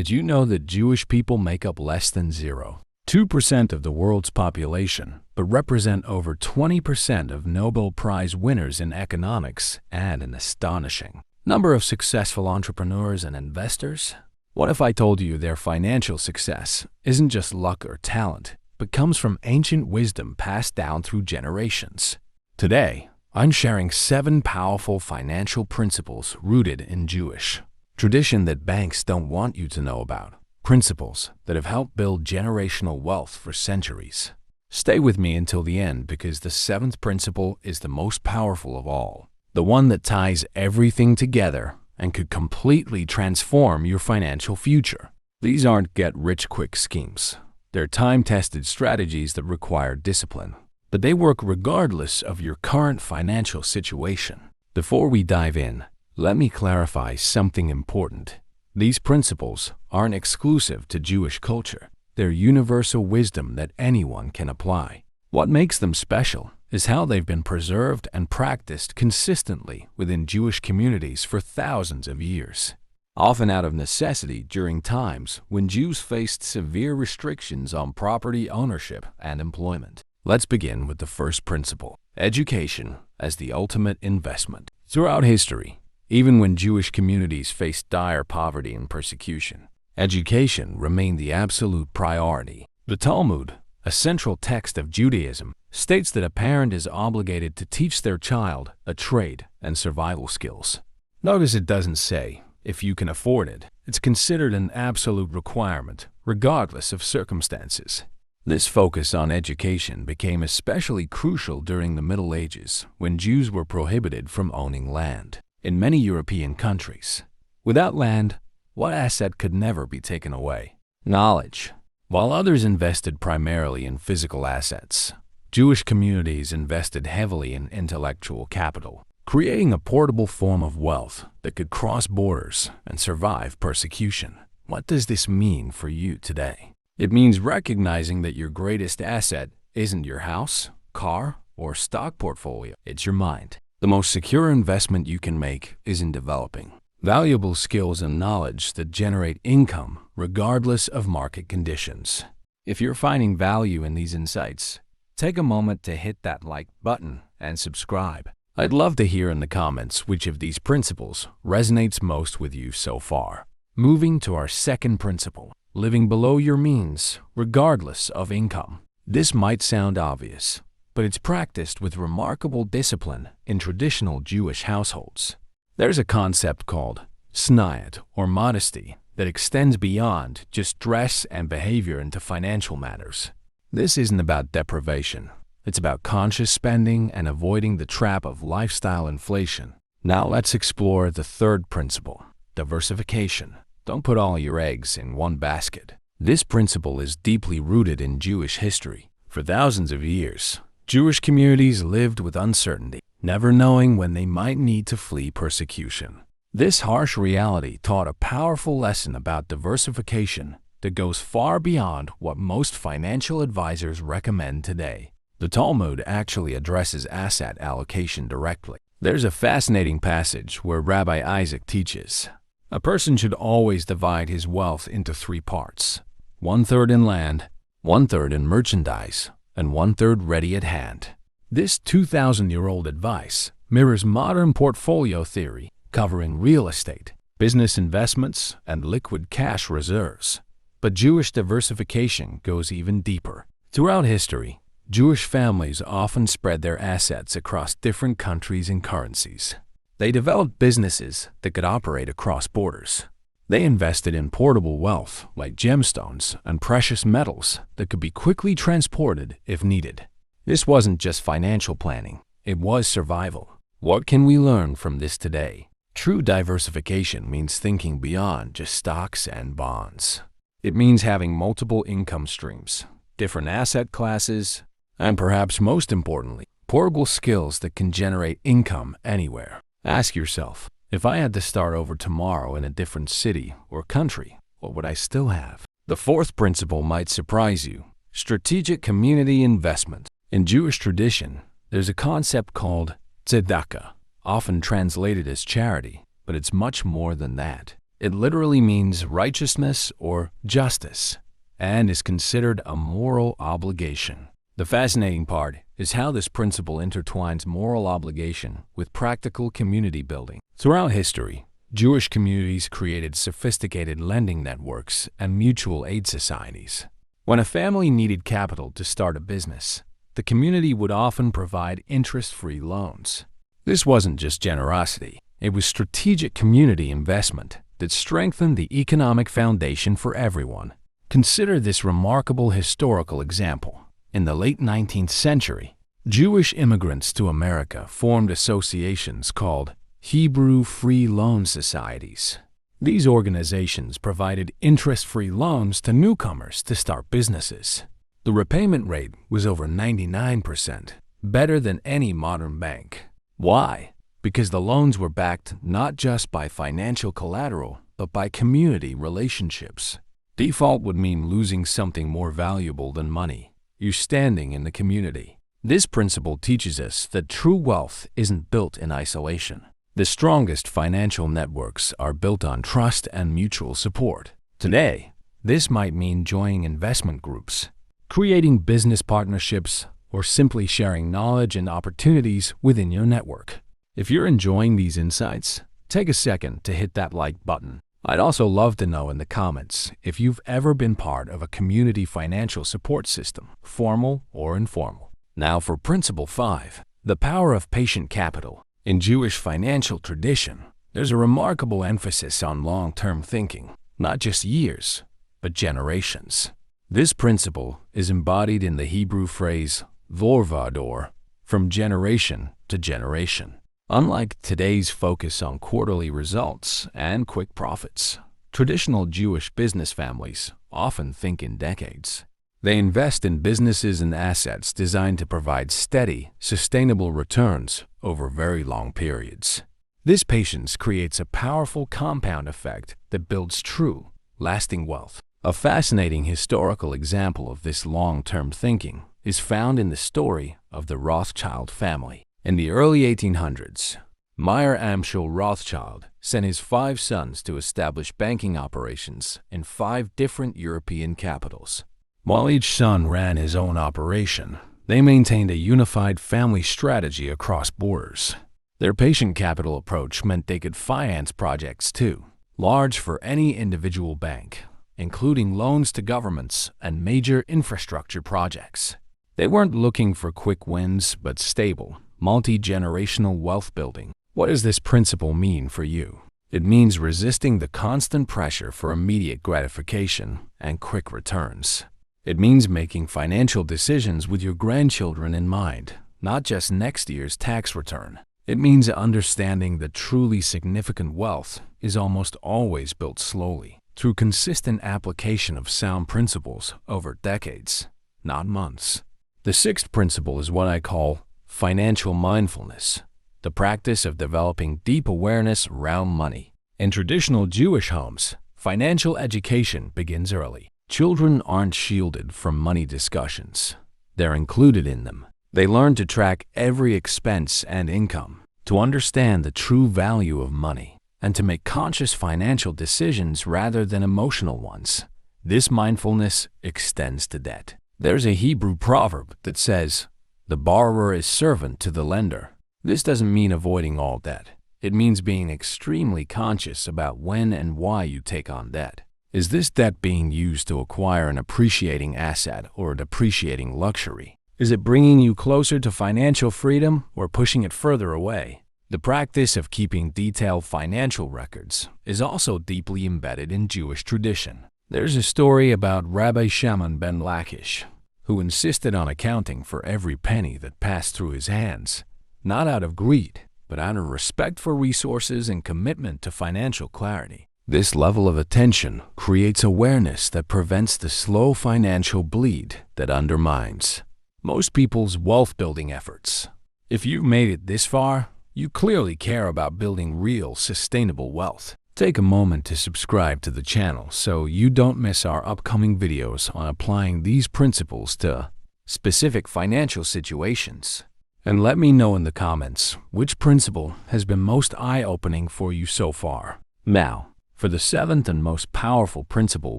Did you know that Jewish people make up less than 0.2% of the world's population, but represent over 20% of Nobel Prize winners in economics and an astonishing number of successful entrepreneurs and investors? What if I told you their financial success isn't just luck or talent, but comes from ancient wisdom passed down through generations? Today, I'm sharing 7 powerful financial principles rooted in Jewish tradition that banks don't want you to know about. Principles that have helped build generational wealth for centuries. Stay with me until the end because the 7th principle is the most powerful of all. The one that ties everything together and could completely transform your financial future. These aren't get-rich-quick schemes. They're time-tested strategies that require discipline, but they work regardless of your current financial situation. Before we dive in, let me clarify something important. These principles aren't exclusive to Jewish culture. They're universal wisdom that anyone can apply. What makes them special is how they've been preserved and practiced consistently within Jewish communities for thousands of years, often out of necessity during times when Jews faced severe restrictions on property ownership and employment. Let's begin with the first principle: education as the ultimate investment. Throughout history, even when Jewish communities faced dire poverty and persecution, education remained the absolute priority. The Talmud, a central text of Judaism, states that a parent is obligated to teach their child a trade and survival skills. Notice it doesn't say, if you can afford it. It's considered an absolute requirement, regardless of circumstances. This focus on education became especially crucial during the Middle Ages, when Jews were prohibited from owning land. In many European countries, without land, what asset could never be taken away? Knowledge. While others invested primarily in physical assets, Jewish communities invested heavily in intellectual capital, creating a portable form of wealth that could cross borders and survive persecution. What does this mean for you today? It means recognizing that your greatest asset isn't your house, car, or stock portfolio. It's your mind. The most secure investment you can make is in developing valuable skills and knowledge that generate income regardless of market conditions. If you're finding value in these insights, take a moment to hit that like button and subscribe. I'd love to hear in the comments which of these principles resonates most with you so far. Moving to our second principle: living below your means regardless of income. This might sound obvious, but it's practiced with remarkable discipline in traditional Jewish households. There's a concept called tzniut, or modesty, that extends beyond just dress and behavior into financial matters. This isn't about deprivation. It's about conscious spending and avoiding the trap of lifestyle inflation. Now let's explore the third principle: diversification. Don't put all your eggs in one basket. This principle is deeply rooted in Jewish history. For thousands of years, Jewish communities lived with uncertainty, never knowing when they might need to flee persecution. This harsh reality taught a powerful lesson about diversification that goes far beyond what most financial advisors recommend today. The Talmud actually addresses asset allocation directly. There's a fascinating passage where Rabbi Isaac teaches, a person should always divide his wealth into 3 parts: 1/3 in land, 1/3 in merchandise, and 1/3 ready at hand. This 2,000-year-old advice mirrors modern portfolio theory covering real estate, business investments, and liquid cash reserves. But Jewish diversification goes even deeper. Throughout history, Jewish families often spread their assets across different countries and currencies. They developed businesses that could operate across borders. They invested in portable wealth like gemstones and precious metals that could be quickly transported if needed. This wasn't just financial planning, it was survival. What can we learn from this today? True diversification means thinking beyond just stocks and bonds. It means having multiple income streams, different asset classes, and perhaps most importantly, portable skills that can generate income anywhere. Ask yourself, if I had to start over tomorrow in a different city or country, what would I still have? The fourth principle might surprise you: strategic community investment. In Jewish tradition, there's a concept called tzedakah, often translated as charity, but it's much more than that. It literally means righteousness or justice and is considered a moral obligation. The fascinating part is how this principle intertwines moral obligation with practical community building. Throughout history, Jewish communities created sophisticated lending networks and mutual aid societies. When a family needed capital to start a business, the community would often provide interest-free loans. This wasn't just generosity, it was strategic community investment that strengthened the economic foundation for everyone. Consider this remarkable historical example. In the late 19th century, Jewish immigrants to America formed associations called Hebrew Free Loan Societies. These organizations provided interest-free loans to newcomers to start businesses. The repayment rate was over 99%, better than any modern bank. Why? Because the loans were backed not just by financial collateral, but by community relationships. Default would mean losing something more valuable than money, your standing in the community. This principle teaches us that true wealth isn't built in isolation. The strongest financial networks are built on trust and mutual support. Today, this might mean joining investment groups, creating business partnerships, or simply sharing knowledge and opportunities within your network. If you're enjoying these insights, take a second to hit that like button. I'd also love to know in the comments if you've ever been part of a community financial support system, formal or informal. Now for Principle 5, the power of patient capital. In Jewish financial tradition, there's a remarkable emphasis on long-term thinking, not just years, but generations. This principle is embodied in the Hebrew phrase dor vador, from generation to generation. Unlike today's focus on quarterly results and quick profits, traditional Jewish business families often think in decades. They invest in businesses and assets designed to provide steady, sustainable returns over very long periods. This patience creates a powerful compound effect that builds true, lasting wealth. A fascinating historical example of this long-term thinking is found in the story of the Rothschild family. In the early 1800s, Mayer Amschel Rothschild sent his 5 sons to establish banking operations in 5 different European capitals. While each son ran his own operation, they maintained a unified family strategy across borders. Their patient capital approach meant they could finance projects too, large for any individual bank, including loans to governments and major infrastructure projects. They weren't looking for quick wins, but stable, multi-generational wealth building. What does this principle mean for you? It means resisting the constant pressure for immediate gratification and quick returns. It means making financial decisions with your grandchildren in mind, not just next year's tax return. It means understanding that truly significant wealth is almost always built slowly, through consistent application of sound principles over decades, not months. The 6th principle is what I call financial mindfulness, the practice of developing deep awareness around money. In traditional Jewish homes, financial education begins early. Children aren't shielded from money discussions. They're included in them. They learn to track every expense and income, to understand the true value of money, and to make conscious financial decisions rather than emotional ones. This mindfulness extends to debt. There's a Hebrew proverb that says, "The borrower is servant to the lender." This doesn't mean avoiding all debt. It means being extremely conscious about when and why you take on debt. Is this debt being used to acquire an appreciating asset or a depreciating luxury? Is it bringing you closer to financial freedom or pushing it further away? The practice of keeping detailed financial records is also deeply embedded in Jewish tradition. There's a story about Rabbi Shimon ben Lakish, who insisted on accounting for every penny that passed through his hands, not out of greed, but out of respect for resources and commitment to financial clarity. This level of attention creates awareness that prevents the slow financial bleed that undermines most people's wealth-building efforts. If you've made it this far, you clearly care about building real, sustainable wealth. Take a moment to subscribe to the channel so you don't miss our upcoming videos on applying these principles to specific financial situations. And let me know in the comments which principle has been most eye-opening for you so far. Now, for the seventh and most powerful principle,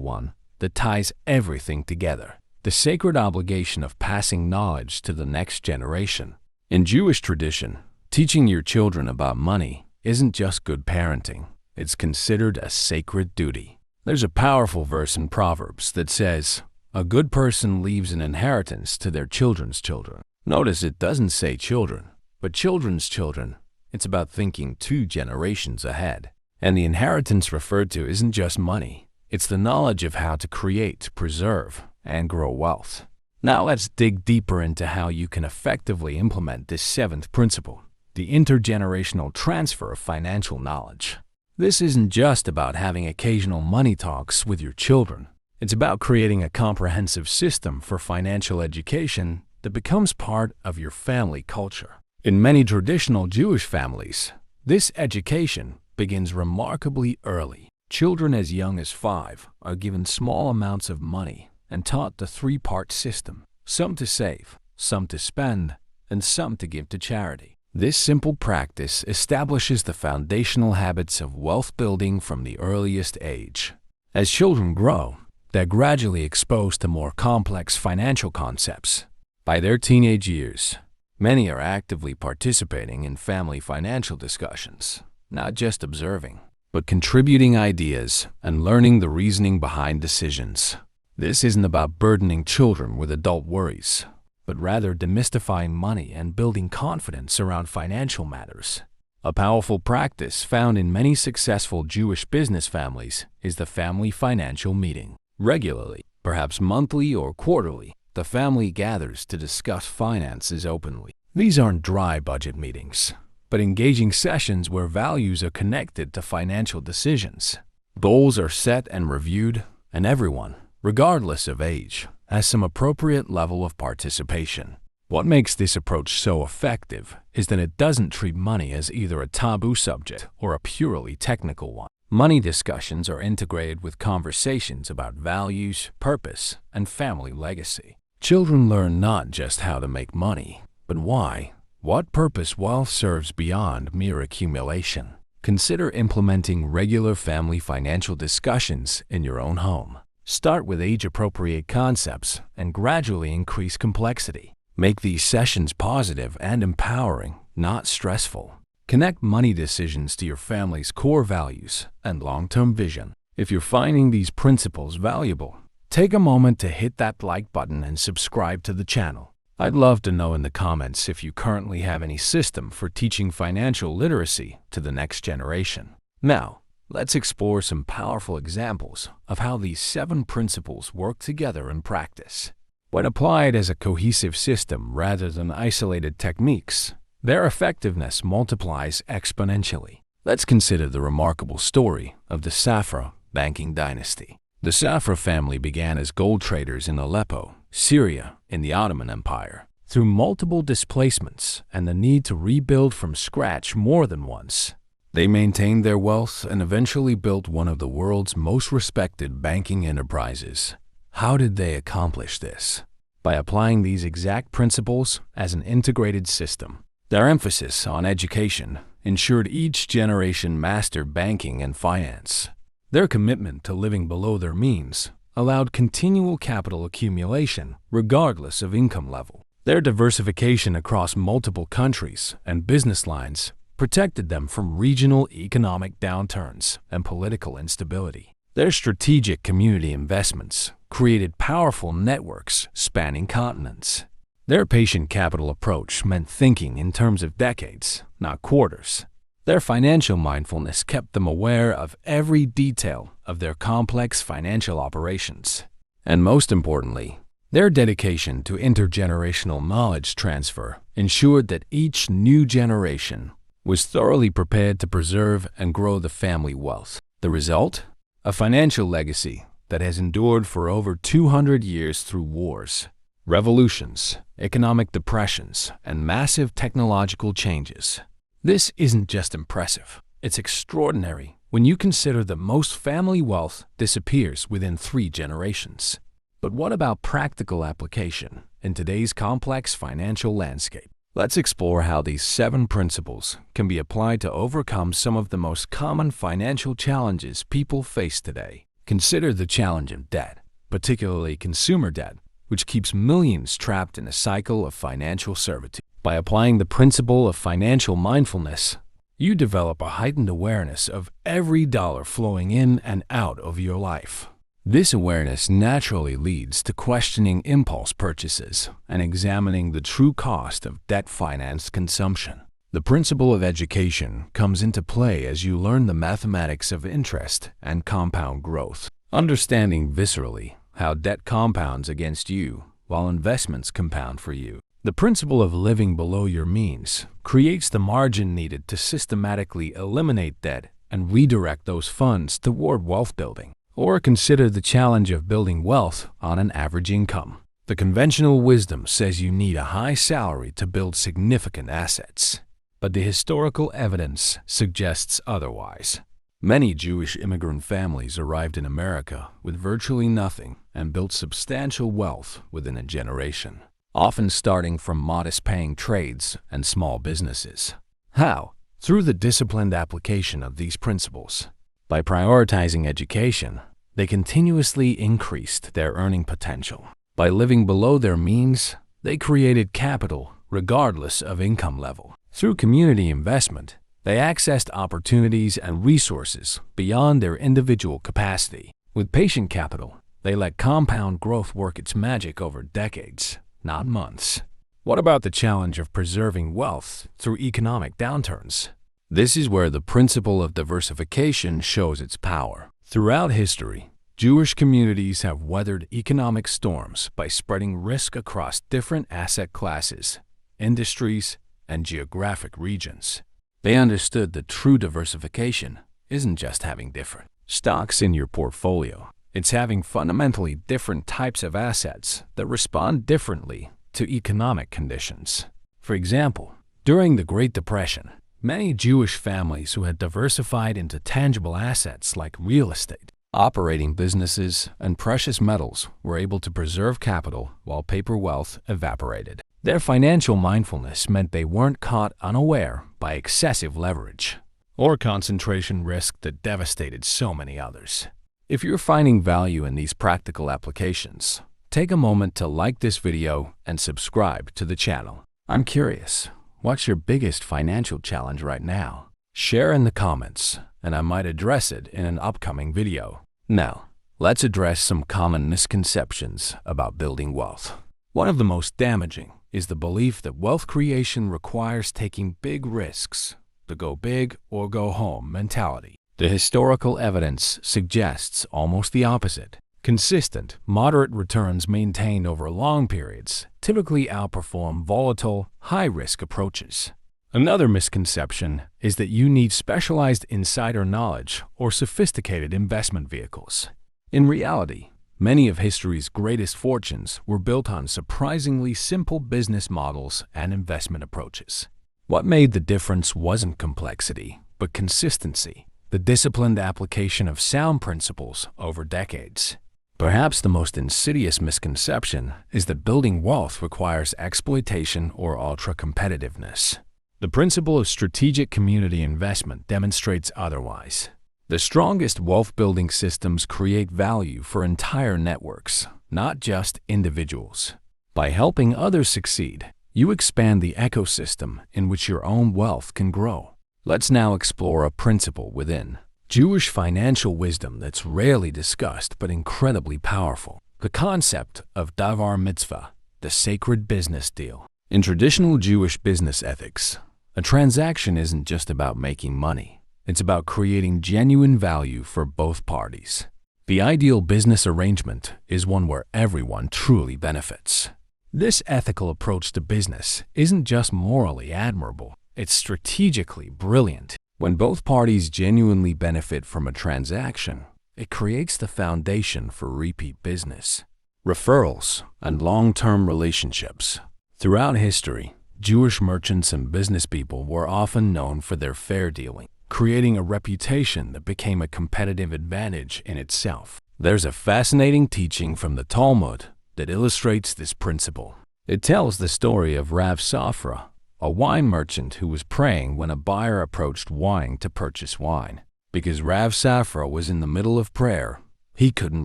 one that ties everything together: the sacred obligation of passing knowledge to the next generation. In Jewish tradition, teaching your children about money isn't just good parenting, it's considered a sacred duty. There's a powerful verse in Proverbs that says, "A good person leaves an inheritance to their children's children." Notice it doesn't say children, but children's children. It's about thinking 2 generations ahead. And the inheritance referred to isn't just money. It's the knowledge of how to create, preserve, and grow wealth. Now let's dig deeper into how you can effectively implement this 7th principle: the intergenerational transfer of financial knowledge. This isn't just about having occasional money talks with your children. It's about creating a comprehensive system for financial education that becomes part of your family culture. In many traditional Jewish families, this education begins remarkably early. Children as young as 5 are given small amounts of money and taught the 3-part system: some to save, some to spend, and some to give to charity. This simple practice establishes the foundational habits of wealth building from the earliest age. As children grow, they're gradually exposed to more complex financial concepts. By their teenage years, many are actively participating in family financial discussions, not just observing, but contributing ideas and learning the reasoning behind decisions. This isn't about burdening children with adult worries, but rather demystifying money and building confidence around financial matters. A powerful practice found in many successful Jewish business families is the family financial meeting. Regularly, perhaps monthly or quarterly, the family gathers to discuss finances openly. These aren't dry budget meetings, but engaging sessions where values are connected to financial decisions. Goals are set and reviewed, and everyone, regardless of age, has some appropriate level of participation. What makes this approach so effective is that it doesn't treat money as either a taboo subject or a purely technical one. Money discussions are integrated with conversations about values, purpose, and family legacy. Children learn not just how to make money, but why, what purpose wealth serves beyond mere accumulation. Consider implementing regular family financial discussions in your own home. Start with age-appropriate concepts and gradually increase complexity. Make these sessions positive and empowering, not stressful. Connect money decisions to your family's core values and long-term vision. If you're finding these principles valuable, take a moment to hit that like button and subscribe to the channel. I'd love to know in the comments if you currently have any system for teaching financial literacy to the next generation. Now, let's explore some powerful examples of how these 7 principles work together in practice. When applied as a cohesive system rather than isolated techniques, their effectiveness multiplies exponentially. Let's consider the remarkable story of the Safra banking dynasty. The Safra family began as gold traders in Aleppo, Syria, in the Ottoman Empire. Through multiple displacements and the need to rebuild from scratch more than once, they maintained their wealth and eventually built one of the world's most respected banking enterprises. How did they accomplish this? By applying these exact principles as an integrated system. Their emphasis on education ensured each generation mastered banking and finance. Their commitment to living below their means allowed continual capital accumulation regardless of income level. Their diversification across multiple countries and business lines protected them from regional economic downturns and political instability. Their strategic community investments created powerful networks spanning continents. Their patient capital approach meant thinking in terms of decades, not quarters. Their financial mindfulness kept them aware of every detail of their complex financial operations. And most importantly, their dedication to intergenerational knowledge transfer ensured that each new generation was thoroughly prepared to preserve and grow the family wealth. The result? A financial legacy that has endured for over 200 years through wars, revolutions, economic depressions, and massive technological changes. This isn't just impressive, it's extraordinary when you consider that most family wealth disappears within 3 generations. But what about practical application in today's complex financial landscape? Let's explore how these 7 principles can be applied to overcome some of the most common financial challenges people face today. Consider the challenge of debt, particularly consumer debt, which keeps millions trapped in a cycle of financial servitude. By applying the principle of financial mindfulness, you develop a heightened awareness of every dollar flowing in and out of your life. This awareness naturally leads to questioning impulse purchases and examining the true cost of debt-financed consumption. The principle of education comes into play as you learn the mathematics of interest and compound growth. Understanding viscerally how debt compounds against you while investments compound for you. The principle of living below your means creates the margin needed to systematically eliminate debt and redirect those funds toward wealth building. Or consider the challenge of building wealth on an average income. The conventional wisdom says you need a high salary to build significant assets, but the historical evidence suggests otherwise. Many Jewish immigrant families arrived in America with virtually nothing and built substantial wealth within a generation, often starting from modest-paying trades and small businesses. How? Through the disciplined application of these principles. By prioritizing education, they continuously increased their earning potential. By living below their means, they created capital regardless of income level. Through community investment, they accessed opportunities and resources beyond their individual capacity. With patient capital, they let compound growth work its magic over decades, not months. What about the challenge of preserving wealth through economic downturns? This is where the principle of diversification shows its power. Throughout history, Jewish communities have weathered economic storms by spreading risk across different asset classes, industries, and geographic regions. They understood that true diversification isn't just having different stocks in your portfolio. It's having fundamentally different types of assets that respond differently to economic conditions. For example, during the Great Depression, many Jewish families who had diversified into tangible assets like real estate, operating businesses, and precious metals were able to preserve capital while paper wealth evaporated. Their financial mindfulness meant they weren't caught unaware by excessive leverage or concentration risk that devastated so many others. If you're finding value in these practical applications, take a moment to like this video and subscribe to the channel. I'm curious, what's your biggest financial challenge right now? Share in the comments, and I might address it in an upcoming video. Now, let's address some common misconceptions about building wealth. One of the most damaging is the belief that wealth creation requires taking big risks, the go big or go home mentality. The historical evidence suggests almost the opposite. Consistent, moderate returns maintained over long periods typically outperform volatile, high-risk approaches. Another misconception is that you need specialized insider knowledge or sophisticated investment vehicles. In reality, many of history's greatest fortunes were built on surprisingly simple business models and investment approaches. What made the difference wasn't complexity, but consistency, the disciplined application of sound principles over decades. Perhaps the most insidious misconception is that building wealth requires exploitation or ultra-competitiveness. The principle of strategic community investment demonstrates otherwise. The strongest wealth-building systems create value for entire networks, not just individuals. By helping others succeed, you expand the ecosystem in which your own wealth can grow. Let's now explore a principle within Jewish financial wisdom that's rarely discussed but incredibly powerful: the concept of davar mitzvah, the sacred business deal. In traditional Jewish business ethics, a transaction isn't just about making money. It's about creating genuine value for both parties. The ideal business arrangement is one where everyone truly benefits. This ethical approach to business isn't just morally admirable, it's strategically brilliant. When both parties genuinely benefit from a transaction, it creates the foundation for repeat business, referrals, and long-term relationships. Throughout history, Jewish merchants and business people were often known for their fair dealing, creating a reputation that became a competitive advantage in itself. There's a fascinating teaching from the Talmud that illustrates this principle. It tells the story of Rav Safra, a wine merchant who was praying when a buyer approached wine to purchase wine. Because Rav Safra was in the middle of prayer, he couldn't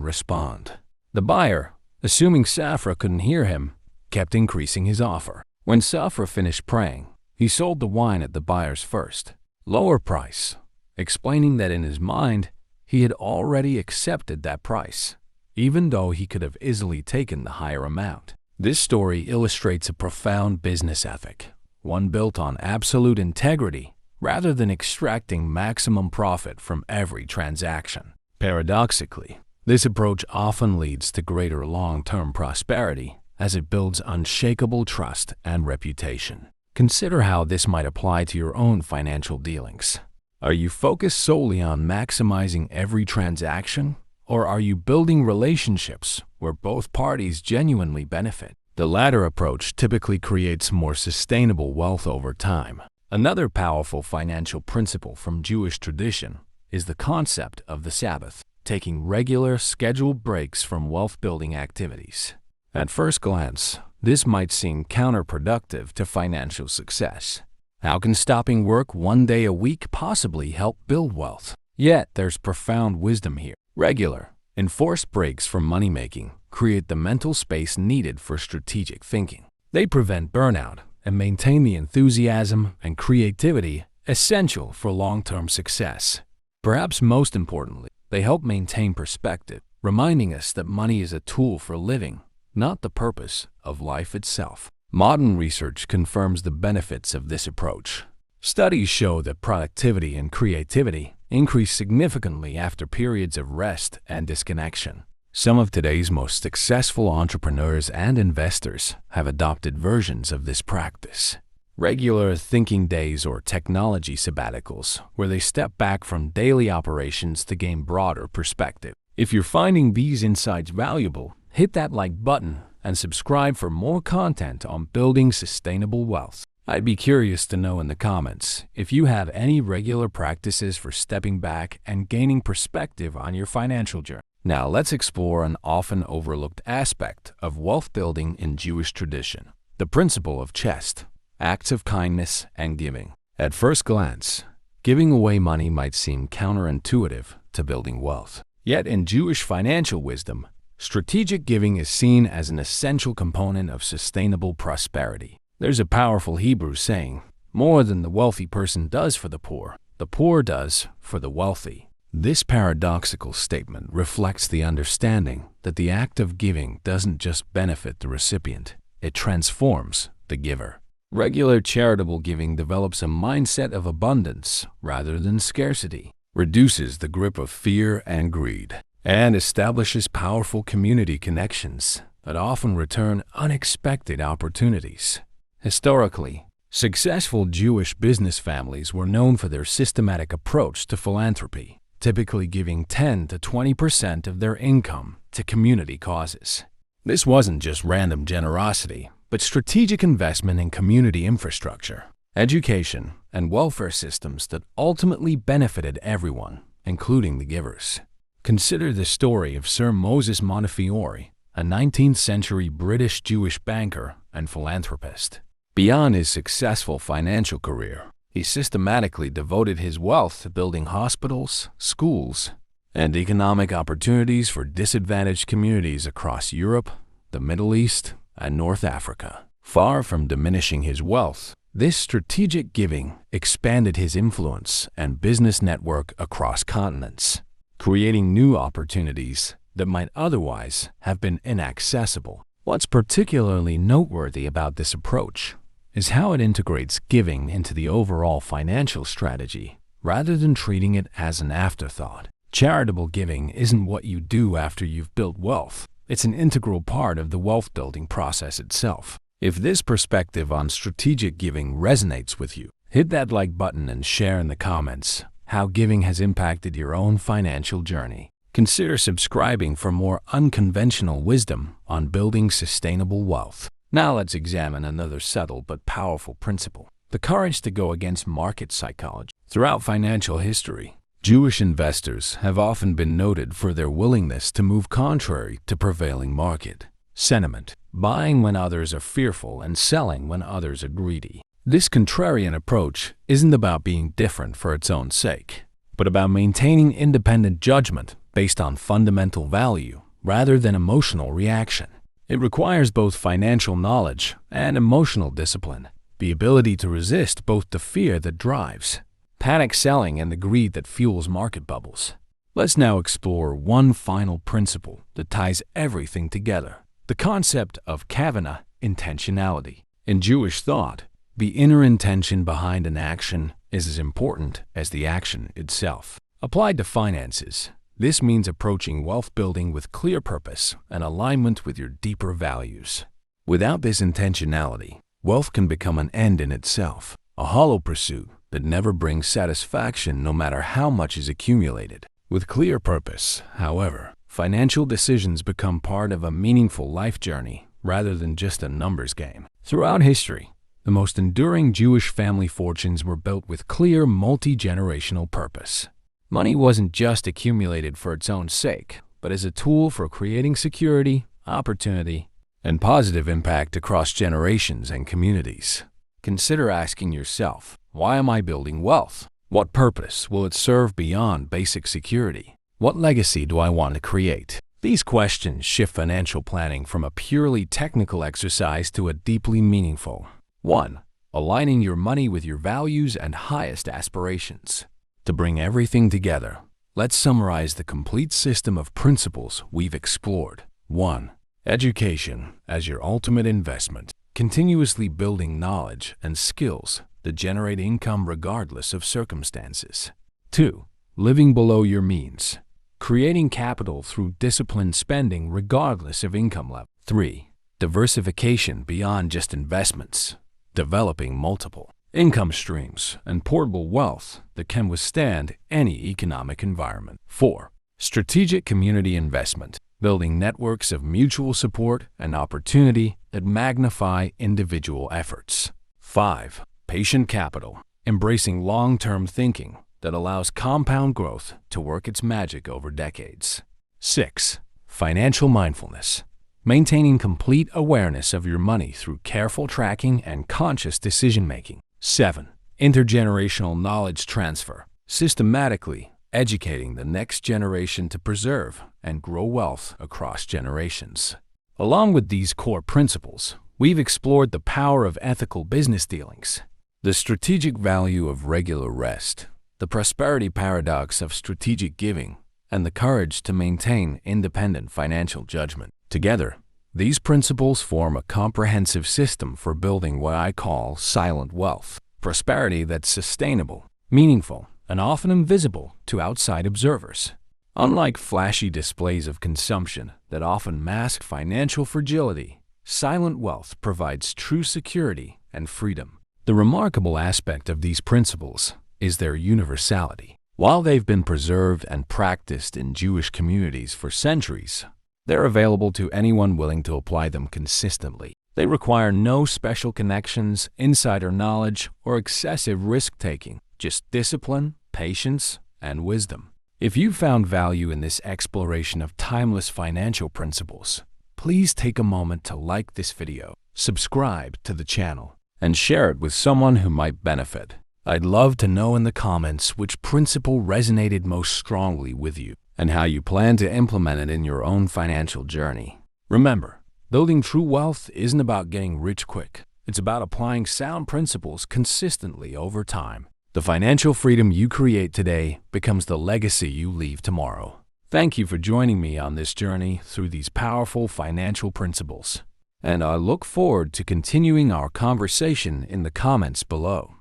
respond. The buyer, assuming Safra couldn't hear him, kept increasing his offer. When Safra finished praying, he sold the wine at the buyer's first, lower price, explaining that in his mind, he had already accepted that price, even though he could have easily taken the higher amount. This story illustrates a profound business ethic, one built on absolute integrity rather than extracting maximum profit from every transaction. Paradoxically, this approach often leads to greater long-term prosperity as it builds unshakable trust and reputation. Consider how this might apply to your own financial dealings. Are you focused solely on maximizing every transaction, or are you building relationships where both parties genuinely benefit? The latter approach typically creates more sustainable wealth over time. Another powerful financial principle from Jewish tradition is the concept of the Sabbath, taking regular, scheduled breaks from wealth-building activities. At first glance, this might seem counterproductive to financial success. How can stopping work one day a week possibly help build wealth? Yet, there's profound wisdom here. Regular, enforced breaks from money-making create the mental space needed for strategic thinking. They prevent burnout and maintain the enthusiasm and creativity essential for long-term success. Perhaps most importantly, they help maintain perspective, reminding us that money is a tool for living, not the purpose of life itself. Modern research confirms the benefits of this approach. Studies show that productivity and creativity increase significantly after periods of rest and disconnection. Some of today's most successful entrepreneurs and investors have adopted versions of this practice. Regular thinking days or technology sabbaticals, where they step back from daily operations to gain broader perspective. If you're finding these insights valuable, hit that like button and subscribe for more content on building sustainable wealth. I'd be curious to know in the comments if you have any regular practices for stepping back and gaining perspective on your financial journey. Now let's explore an often overlooked aspect of wealth building in Jewish tradition, the principle of chesed, acts of kindness and giving. At first glance, giving away money might seem counterintuitive to building wealth. Yet in Jewish financial wisdom, strategic giving is seen as an essential component of sustainable prosperity. There's a powerful Hebrew saying, "More than the wealthy person does for the poor does for the wealthy." This paradoxical statement reflects the understanding that the act of giving doesn't just benefit the recipient, it transforms the giver. Regular charitable giving develops a mindset of abundance rather than scarcity, reduces the grip of fear and greed, and establishes powerful community connections that often return unexpected opportunities. Historically, successful Jewish business families were known for their systematic approach to philanthropy, typically giving 10 to 20% of their income to community causes. This wasn't just random generosity, but strategic investment in community infrastructure, education, and welfare systems that ultimately benefited everyone, including the givers. Consider the story of Sir Moses Montefiore, a 19th century British Jewish banker and philanthropist. Beyond his successful financial career, he systematically devoted his wealth to building hospitals, schools, and economic opportunities for disadvantaged communities across Europe, the Middle East, and North Africa. Far from diminishing his wealth, this strategic giving expanded his influence and business network across continents, creating new opportunities that might otherwise have been inaccessible. What's particularly noteworthy about this approach is how it integrates giving into the overall financial strategy rather than treating it as an afterthought. Charitable giving isn't what you do after you've built wealth. It's an integral part of the wealth-building process itself. If this perspective on strategic giving resonates with you, hit that like button and share in the comments how giving has impacted your own financial journey. Consider subscribing for more unconventional wisdom on building sustainable wealth. Now let's examine another subtle but powerful principle: the courage to go against market psychology. Throughout financial history, Jewish investors have often been noted for their willingness to move contrary to prevailing market sentiment, buying when others are fearful and selling when others are greedy. This contrarian approach isn't about being different for its own sake, but about maintaining independent judgment based on fundamental value rather than emotional reaction. It requires both financial knowledge and emotional discipline, the ability to resist both the fear that drives panic selling and the greed that fuels market bubbles. Let's now explore one final principle that ties everything together: the concept of Kavanah intentionality. In Jewish thought, the inner intention behind an action is as important as the action itself. Applied to finances, this means approaching wealth building with clear purpose and alignment with your deeper values. Without this intentionality, wealth can become an end in itself, a hollow pursuit that never brings satisfaction no matter how much is accumulated. With clear purpose, however, financial decisions become part of a meaningful life journey rather than just a numbers game. Throughout history, the most enduring Jewish family fortunes were built with clear multi-generational purpose. Money wasn't just accumulated for its own sake, but as a tool for creating security, opportunity, and positive impact across generations and communities. Consider asking yourself, why am I building wealth? What purpose will it serve beyond basic security? What legacy do I want to create? These questions shift financial planning from a purely technical exercise to a deeply meaningful 1. Aligning your money with your values and highest aspirations. To bring everything together, let's summarize the complete system of principles we've explored. 1. Education as your ultimate investment, continuously building knowledge and skills that generate income regardless of circumstances. 2. Living below your means, creating capital through disciplined spending regardless of income level. 3. Diversification beyond just investments, developing multiple income streams and portable wealth that can withstand any economic environment. 4. Strategic community investment, building networks of mutual support and opportunity that magnify individual efforts. 5. Patient capital, embracing long-term thinking that allows compound growth to work its magic over decades. 6. Financial mindfulness, maintaining complete awareness of your money through careful tracking and conscious decision-making. 7. Intergenerational knowledge transfer, systematically educating the next generation to preserve and grow wealth across generations. Along with these core principles, we've explored the power of ethical business dealings, the strategic value of regular rest, the prosperity paradox of strategic giving, and the courage to maintain independent financial judgment. Together, these principles form a comprehensive system for building what I call silent wealth, prosperity that's sustainable, meaningful, and often invisible to outside observers. Unlike flashy displays of consumption that often mask financial fragility, silent wealth provides true security and freedom. The remarkable aspect of these principles is their universality. While they've been preserved and practiced in Jewish communities for centuries, they're available to anyone willing to apply them consistently. They require no special connections, insider knowledge, or excessive risk-taking, just discipline, patience, and wisdom. If you found value in this exploration of timeless financial principles, please take a moment to like this video, subscribe to the channel, and share it with someone who might benefit. I'd love to know in the comments which principle resonated most strongly with you and how you plan to implement it in your own financial journey. Remember, building true wealth isn't about getting rich quick. It's about applying sound principles consistently over time. The financial freedom you create today becomes the legacy you leave tomorrow. Thank you for joining me on this journey through these powerful financial principles, and I look forward to continuing our conversation in the comments below.